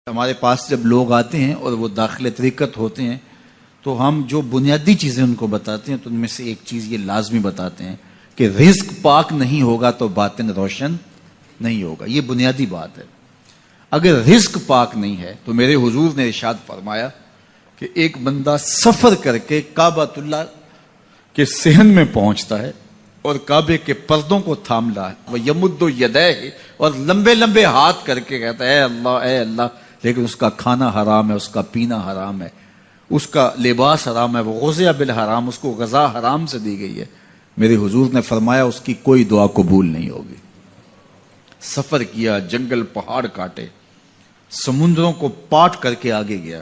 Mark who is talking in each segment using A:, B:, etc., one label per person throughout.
A: ہمارے پاس جب لوگ آتے ہیں اور وہ داخل طریقت ہوتے ہیں تو ہم جو بنیادی چیزیں ان کو بتاتے ہیں تو ان میں سے ایک چیز یہ لازمی بتاتے ہیں کہ رزق پاک نہیں ہوگا تو باطن روشن نہیں ہوگا. یہ بنیادی بات ہے. اگر رزق پاک نہیں ہے تو میرے حضور نے ارشاد فرمایا کہ ایک بندہ سفر کر کے کعبۃ اللہ کے صحن میں پہنچتا ہے اور کعبے کے پردوں کو تھام لا ہے وہ یمد یدیہ اور لمبے لمبے ہاتھ کر کے کہتا ہے اے اللہ, لیکن اس کا کھانا حرام ہے, اس کا پینا حرام ہے, اس کا لباس حرام ہے, وہ غزیہ بالحرام, اس کو غذا حرام سے دی گئی ہے. میرے حضور نے فرمایا اس کی کوئی دعا قبول نہیں ہوگی. سفر کیا, جنگل پہاڑ کاٹے, سمندروں کو پاٹ کر کے آگے گیا,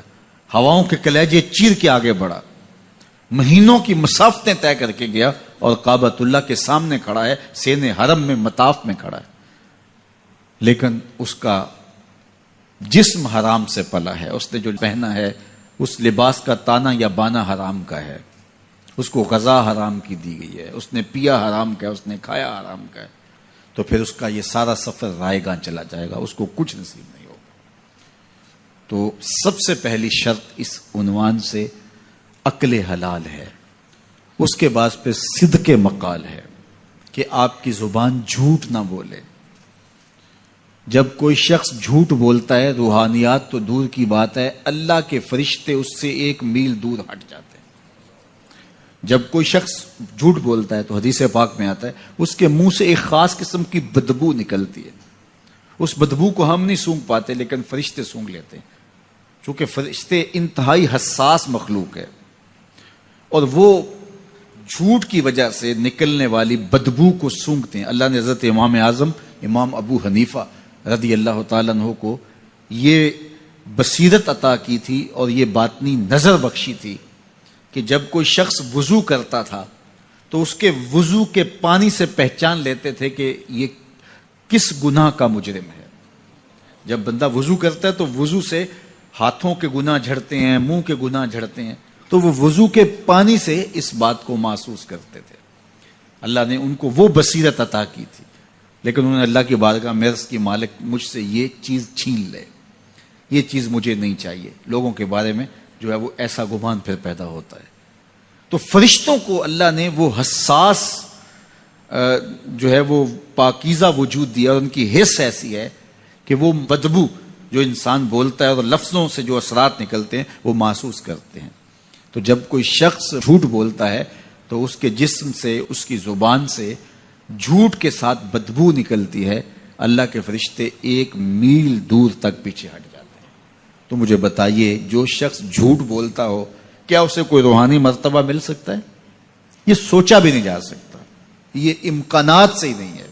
A: ہواؤں کے کلیجے چیر کے آگے بڑھا, مہینوں کی مسافتیں طے کر کے گیا اور کعبۃ اللہ کے سامنے کھڑا ہے, سین حرم میں مطاف میں کھڑا ہے, لیکن اس کا جسم حرام سے پلا ہے. اس نے جو پہنا ہے اس لباس کا تانا یا بانا حرام کا ہے, اس کو غذا حرام کی دی گئی ہے, اس نے پیا حرام کا ہے, اس نے کھایا حرام کا ہے, تو پھر اس کا یہ سارا سفر رائے گاں چلا جائے گا, اس کو کچھ نصیب نہیں ہوگا. تو سب سے پہلی شرط اس عنوان سے عقل حلال ہے. اس کے بعد پھر صدق مقال ہے کہ آپ کی زبان جھوٹ نہ بولے. جب کوئی شخص جھوٹ بولتا ہے, روحانیات تو دور کی بات ہے, اللہ کے فرشتے اس سے 1 میل دور ہٹ جاتے ہیں. جب کوئی شخص جھوٹ بولتا ہے تو حدیث پاک میں آتا ہے اس کے منہ سے ایک خاص قسم کی بدبو نکلتی ہے. اس بدبو کو ہم نہیں سونگھ پاتے لیکن فرشتے سونگھ لیتے ہیں, چونکہ فرشتے انتہائی حساس مخلوق ہے اور وہ جھوٹ کی وجہ سے نکلنے والی بدبو کو سونگھتے ہیں. اللہ نے حضرت امام اعظم امام ابو حنیفہ رضی اللہ تعالیٰ عنہ کو یہ بصیرت عطا کی تھی اور یہ باطنی نظر بخشی تھی کہ جب کوئی شخص وضو کرتا تھا تو اس کے وضو کے پانی سے پہچان لیتے تھے کہ یہ کس گناہ کا مجرم ہے. جب بندہ وضو کرتا ہے تو وضو سے ہاتھوں کے گناہ جھڑتے ہیں, منہ کے گناہ جھڑتے ہیں, تو وہ وضو کے پانی سے اس بات کو محسوس کرتے تھے. اللہ نے ان کو وہ بصیرت عطا کی تھی, لیکن انہوں نے اللہ کی بارگاہ میں عرض کی مالک مجھ سے یہ چیز چھین لے, یہ چیز مجھے نہیں چاہیے. لوگوں کے بارے میں جو ہے وہ ایسا گمان پھر پیدا ہوتا ہے. تو فرشتوں کو اللہ نے وہ حساس جو ہے وہ پاکیزہ وجود دیا, اور ان کی حس ایسی ہے کہ وہ بدبو جو انسان بولتا ہے اور لفظوں سے جو اثرات نکلتے ہیں وہ محسوس کرتے ہیں. تو جب کوئی شخص جھوٹ بولتا ہے تو اس کے جسم سے, اس کی زبان سے جھوٹ کے ساتھ بدبو نکلتی ہے. اللہ کے فرشتے 1 میل دور تک پیچھے ہٹ جاتے ہیں. تو مجھے بتائیے, جو شخص جھوٹ بولتا ہو کیا اسے کوئی روحانی مرتبہ مل سکتا ہے؟ یہ سوچا بھی نہیں جا سکتا, یہ امکانات سے ہی نہیں ہے.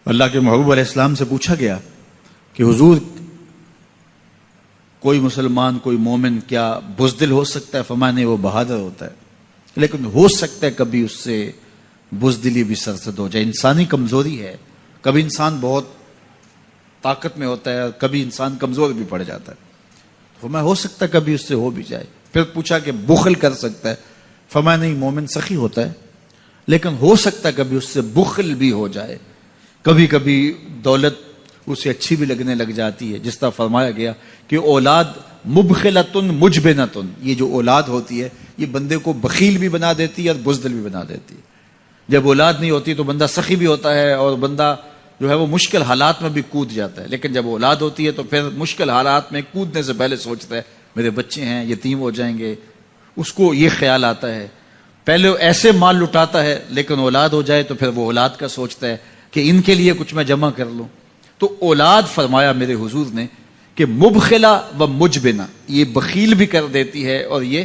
A: اللہ کے محبوب علیہ السلام سے پوچھا گیا کہ حضور کوئی مسلمان, کوئی مومن کیا بزدل ہو سکتا ہے؟ فرمایا نہیں, وہ بہادر ہوتا ہے, لیکن ہو سکتا ہے کبھی اس سے بزدلی بھی سرزد ہو جائے. انسانی کمزوری ہے, کبھی انسان بہت طاقت میں ہوتا ہے اور کبھی انسان کمزور بھی پڑ جاتا ہے. فرمایا ہو سکتا ہے کبھی اس سے ہو بھی جائے. پھر پوچھا کہ بخل کر سکتا ہے؟ فرمایا نہیں, مومن سخی ہوتا ہے لیکن ہو سکتا ہے کبھی اس سے بخل بھی ہو جائے. کبھی کبھی دولت اسے اچھی بھی لگنے لگ جاتی ہے, جس طرح فرمایا گیا کہ اولاد مبخلتن مجبنتن, یہ جو اولاد ہوتی ہے یہ بندے کو بخیل بھی بنا دیتی ہے اور بزدل بھی بنا دیتی ہے. جب اولاد نہیں ہوتی تو بندہ سخی بھی ہوتا ہے اور بندہ جو ہے وہ مشکل حالات میں بھی کود جاتا ہے, لیکن جب اولاد ہوتی ہے تو پھر مشکل حالات میں کودنے سے پہلے سوچتا ہے میرے بچے ہیں یتیم ہو جائیں گے. اس کو یہ خیال آتا ہے, پہلے ایسے مال لٹاتا ہے لیکن اولاد ہو جائے تو پھر وہ اولاد کا سوچتا ہے کہ ان کے لیے کچھ میں جمع کر لوں. تو اولاد فرمایا میرے حضور نے کہ مبخلہ و مجبنہ, یہ بخیل بھی کر دیتی ہے اور یہ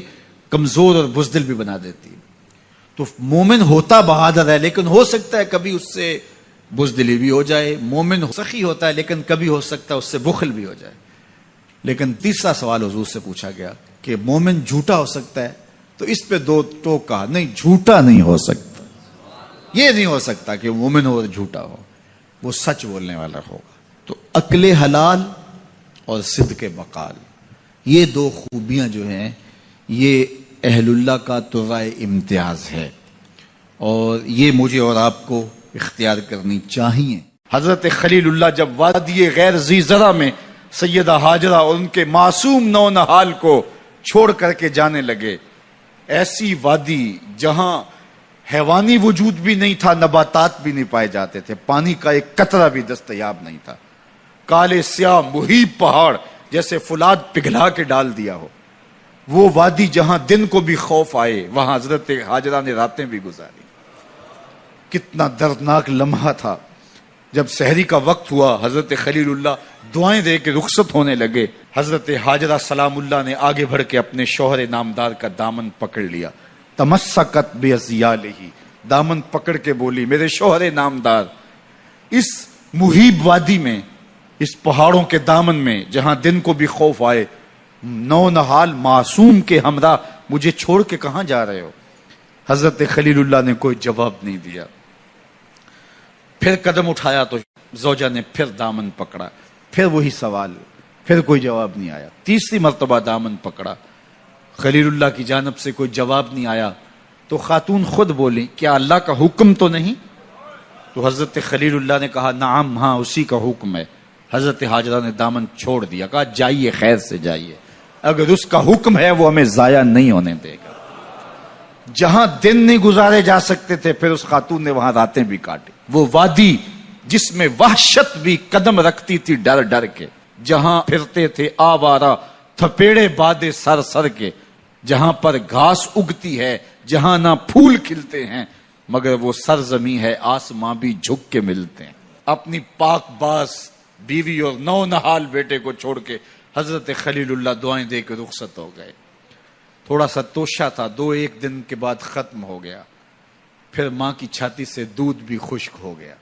A: کمزور اور بزدل بھی بنا دیتی ہے. تو مومن ہوتا بہادر ہے لیکن ہو سکتا ہے کبھی اس سے بزدلی بھی ہو جائے. مومن سخی ہوتا ہے لیکن کبھی ہو سکتا ہے اس سے بخل بھی ہو جائے. لیکن تیسرا سوال حضور سے پوچھا گیا کہ مومن جھوٹا ہو سکتا ہے؟ تو اس پہ 2 ٹوک کہا, نہیں جھوٹا نہیں ہو سکتا. یہ نہیں ہو سکتا کہ مومن ہو اور جھوٹا ہو, وہ سچ بولنے والا ہوگا. تو عقل حلال اور صدق مقال, یہ 2 خوبیاں جو ہیں یہ اہل اللہ کا ترائے امتیاز ہے, اور یہ مجھے اور آپ کو اختیار کرنی چاہیے. حضرت خلیل اللہ جب وادی غیر ذی زرع میں سیدہ ہاجرہ اور ان کے معصوم نونہال کو چھوڑ کر کے جانے لگے. ایسی وادی جہاں حیوانی وجود بھی نہیں تھا، نباتات بھی نہیں پائے جاتے تھے، پانی کا ایک قطرہ بھی دستیاب نہیں تھا. کالے سیاہ محیط پہاڑ جیسے فولاد پگھلا کے ڈال دیا ہو. وہ وادی جہاں دن کو بھی خوف آئے، وہاں حضرت ہاجرہ نے راتیں بھی گزاری. کتنا دردناک لمحہ تھا. جب سحری کا وقت ہوا، حضرت خلیل اللہ دعائیں دے کے رخصت ہونے لگے. حضرت ہاجرہ سلام اللہ نے آگے بڑھ کے اپنے شوہر نامدار کا دامن پکڑ لیا. تمسکت بِأَزْيَالِهِ، دامن پکڑ کے بولی، میرے شوہر نامدار، اس محیب وادی میں، اس پہاڑوں کے دامن میں جہاں دن کو بھی خوف آئے، نونہال معصوم کے ہمراہ مجھے چھوڑ کے کہاں جا رہے ہو؟ حضرت خلیل اللہ نے کوئی جواب نہیں دیا. پھر قدم اٹھایا تو زوجہ نے پھر دامن پکڑا، پھر وہی سوال، پھر کوئی جواب نہیں آیا. تیسری مرتبہ دامن پکڑا، خلیل اللہ کی جانب سے کوئی جواب نہیں آیا. تو خاتون خود بولی، کیا اللہ کا حکم تو نہیں؟ تو حضرت خلیل اللہ نے کہا، نعم، ہاں اسی کا حکم ہے. حضرت ہاجرہ نے دامن چھوڑ دیا، کہا جائیے، خیر سے جائیے، اگر اس کا حکم ہے وہ ہمیں ضائع نہیں ہونے دے گا. جہاں دن نہیں گزارے جا سکتے تھے، پھر اس خاتون نے وہاں راتیں بھی کاٹی. وہ وادی جس میں وحشت بھی قدم رکھتی تھی ڈر ڈر کے، جہاں پھرتے تھے آوارہ تھپیڑے بادے سر سر کے، جہاں پر گھاس اگتی ہے، جہاں نہ پھول کھلتے ہیں، مگر وہ سرزمین ہے آسماں بھی جھک کے ملتے ہیں. اپنی پاک باز بیوی اور نونہال بیٹے کو چھوڑ کے حضرت خلیل اللہ دعائیں دے کے رخصت ہو گئے. تھوڑا سا توشہ تھا، 2-1 دن کے بعد ختم ہو گیا. پھر ماں کی چھاتی سے دودھ بھی خشک ہو گیا.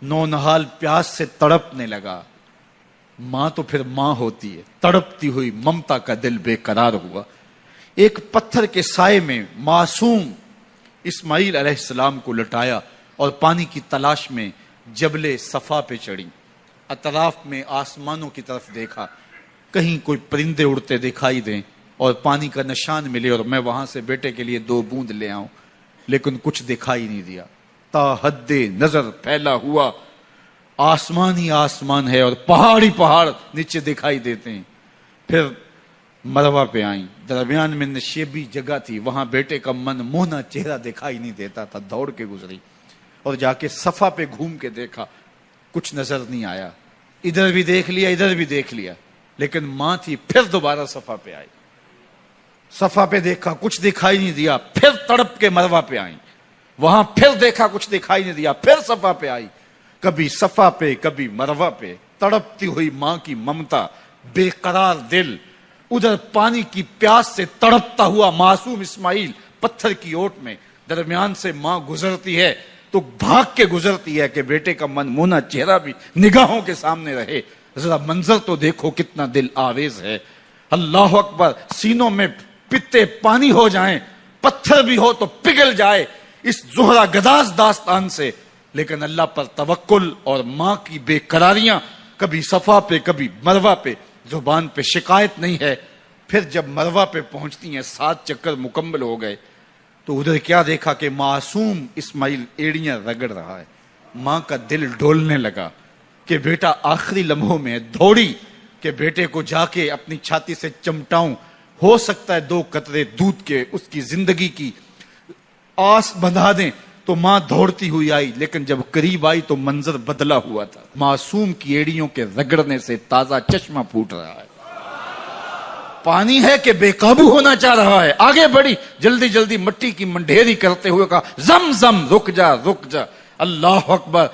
A: نونہال پیاس سے تڑپنے لگا. ماں تو پھر ماں ہوتی ہے. تڑپتی ہوئی ممتا کا دل بے قرار ہوا. ایک پتھر کے سائے میں معصوم اسماعیل علیہ السلام کو لٹایا اور پانی کی تلاش میں جبل صفا پہ چڑھی. اطراف میں آسمانوں کی طرف دیکھا، کہیں کوئی پرندے اڑتے دکھائی دیں اور پانی کا نشان ملے اور میں وہاں سے بیٹے کے لیے 2 بوند لے آؤں، لیکن کچھ دکھائی نہیں دیا. تا حد نظر پھیلا ہوا آسمان ہی آسمان ہے اور پہاڑ ہی پہاڑ نیچے دکھائی دیتے ہیں. پھر مروہ پہ آئیں. درمیان میں نشیبی جگہ تھی، وہاں بیٹے کا من مونا چہرہ دکھائی نہیں دیتا تھا. دوڑ کے گزری اور جا کے صفا پہ گھوم کے دیکھا، کچھ نظر نہیں آیا. ادھر بھی دیکھ لیا، ادھر بھی دیکھ لیا، لیکن ماں تھی. پھر دوبارہ صفا پہ آئی، صفا پہ دیکھا، کچھ دکھائی نہیں دیا. پھر تڑپ کے مروہ پہ آئی، وہاں پھر دیکھا، کچھ دکھائی نہیں دیا. پھر صفا پہ آئی، کبھی صفا پہ کبھی مروہ پہ. تڑپتی ہوئی ماں کی ممتا، بے قرار دل. ادھر پانی کی پیاس سے تڑپتا ہوا معصوم اسماعیل پتھر کی اوٹ میں. درمیان سے ماں گزرتی ہے تو بھاگ کے گزرتی ہے کہ بیٹے کا من مونا چہرہ بھی نگاہوں کے سامنے رہے. ذرا منظر تو دیکھو کتنا دل آویز ہے. اللہ اکبر. سینوں میں پتے پانی ہو جائیں، پتھر بھی ہو تو پگھل جائے اس زہرہ گداز داستان سے، لیکن اللہ پر توکل اور ماں کی بے قراریاں، کبھی صفا پہ کبھی مروہ پہ، زبان پہ شکایت نہیں ہے. پھر جب مروہ پہ پہنچتی ہیں، 7 چکر مکمل ہو گئے، تو ادھر کیا دیکھا کہ معصوم اسماعیل ایڑیاں رگڑ رہا ہے. ماں کا دل ڈولنے لگا کہ بیٹا آخری لمحوں میں. دوڑی کہ بیٹے کو جا کے اپنی چھاتی سے چمٹاؤں، ہو سکتا ہے 2 قطرے دودھ کے اس کی زندگی کی آس بندھا دیں. تو ماں دوڑتی ہوئی آئی، لیکن جب قریب آئی تو منظر بدلا ہوا تھا. معصوم کی ایڑیوں کے رگڑنے سے تازہ چشمہ پھوٹ رہا ہے. پانی ہے کہ بے قابو ہونا چاہ رہا ہے. آگے بڑھی، جلدی جلدی مٹی کی منڈھیری کرتے ہوئے کہا، زم زم، رک جا رک جا. اللہ اکبر.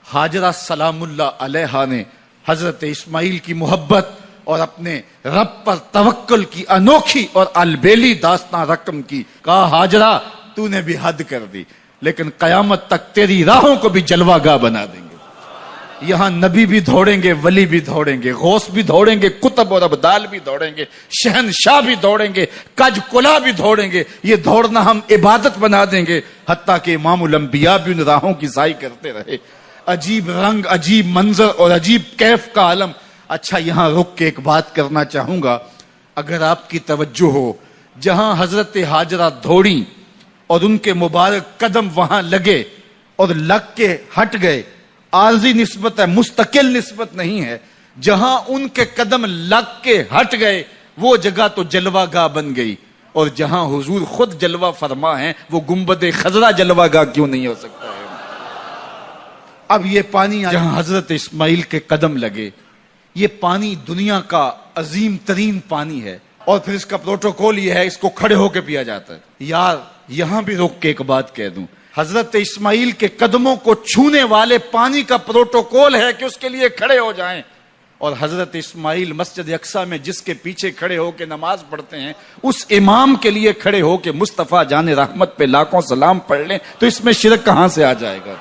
A: ہاجرہ سلام اللہ علیہا نے حضرت اسماعیل کی محبت اور اپنے رب پر توکل کی انوکھی اور البیلی داستان رقم کی. کہا، ہاجرہ تو نے بھی حد کر دی، لیکن قیامت تک تیری راہوں کو بھی جلوہ گاہ بنا دیں گے. یہاں نبی بھی دوڑیں گے، ولی بھی دوڑیں گے، غوث بھی دوڑیں گے، کتب اور ابدال بھی دوڑیں گے، شہنشاہ بھی دوڑیں گے، کج کلا بھی دوڑیں گے. یہ دوڑنا ہم عبادت بنا دیں گے. حتیٰ کہ امام الانبیاء بھی ان راہوں کی سائی کرتے رہے. عجیب رنگ، عجیب منظر اور عجیب کیف کا عالم. اچھا، یہاں رک کے ایک بات کرنا چاہوں گا. اگر آپ کی توجہ ہو، جہاں حضرت ہاجرہ دوڑی اور ان کے مبارک قدم وہاں لگے اور لگ کے ہٹ گئے، عارضی نسبت ہے، مستقل نسبت نہیں ہے. جہاں ان کے قدم لگ کے ہٹ گئے وہ جگہ تو جلوہ گاہ بن گئی، اور جہاں حضور خود جلوہ فرما ہیں وہ گنبد خضرا جلوہ گاہ کیوں نہیں ہو سکتا ہے؟ اب یہ پانی جہاں حضرت اسماعیل کے قدم لگے، یہ پانی دنیا کا عظیم ترین پانی ہے، اور پھر اس کا پروٹوکول یہ ہے، اس کو کھڑے ہو کے پیا جاتا ہے۔ یار یہاں بھی روک کے ایک بات کہہ دوں، حضرت اسماعیل کے قدموں کو چھونے والے پانی کا پروٹوکول ہے کہ اس کے لیے کھڑے ہو جائیں، اور حضرت اسماعیل مسجد اقصی میں جس کے پیچھے کھڑے ہو کے نماز پڑھتے ہیں اس امام کے لیے کھڑے ہو کے مصطفیٰ جان رحمت پہ لاکھوں سلام پڑھ لیں تو اس میں شرک کہاں سے آ جائے گا؟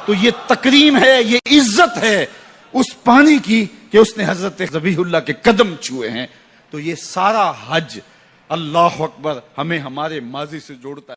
A: تو یہ تکریم ہے، یہ عزت ہے اس پانی کی کہ اس نے حضرت ذبیح اللہ کے قدم چھوئے ہیں۔ تو یہ سارا حج اللہ اکبر ہمیں ہمارے ماضی سے جوڑتا ہے۔